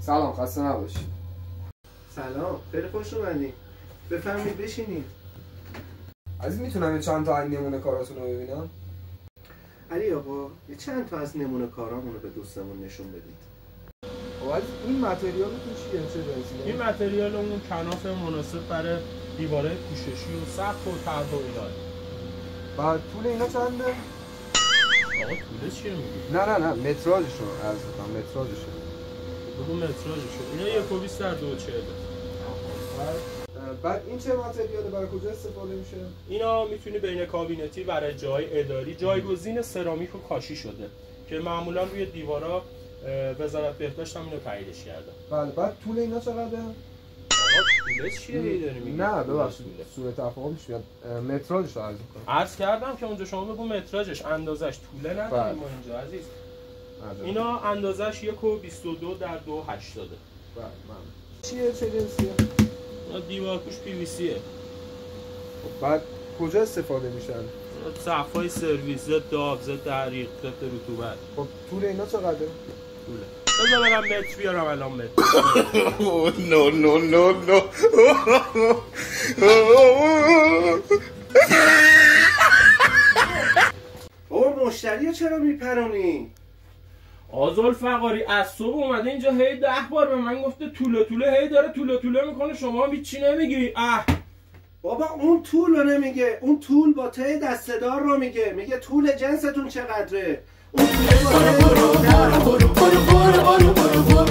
سلام، خسته نباشید. سلام، خیلی خوش اومدین. بفرمایید بشینید. عزیز میتونم چند تا از نمونه کاراتون رو ببینم؟ علی آقا، یه چند تا از نمونه کارامون رو به دوستمون نشون بدید. عزیز این متریالتون چیه؟ چه جنسیه؟ این متریالمون کناف مناسب برای دیواره پوششی و سقف و طرح و اینا. بعد طول اینا چنده؟ آقا طول چیه میگی؟ نه متراژشو عرض می‌کنم، متراژشو. بگو متراژشو. اینا 1.20 در 2.40. بعد این چه متریاله، برای کجا استفاده میشه؟ اینا میتونی بین کابینتی برای جای اداری جایگزین سرامیک و کاشی شده که معمولا روی دیوارا وزارت بهداشت هم اینو تاییدش کرده. بله. بعد طول اینا چقدره؟ آقا طول چیه داری میگی؟ نه ببخشید سوء تفاهم پیش میاد. متراژش رو عرض می‌کنم. عرض کردم که اونجا شما بگو متراژش، اندازش طوله نداریم ما اینجا عزیز. اینا اندازش 1.22 در 2.80. بله ممنون. چیه، چه جنسیه؟ اینا دیوار پوش PVCه. بعد کجا استفاده میشن؟ سقف‌های سرویس، ضد آب، ضد حریق، ضد رطوبت. خب طول اینا چقدره؟ طوله. بذار برم متر بیارم الان متر. No. بابا مشتری چرا میپرونی؟ آذوالفقاری از صبح اومده اینجا هی 10 بار به من گفته طوله هی داره طوله میکنه، شما هم هیچی نمیگی. بابا اون طول رو نمیگه، اون طول با ته دسته‌دار رو میگه طول جنستون چقدره. اون طول با ته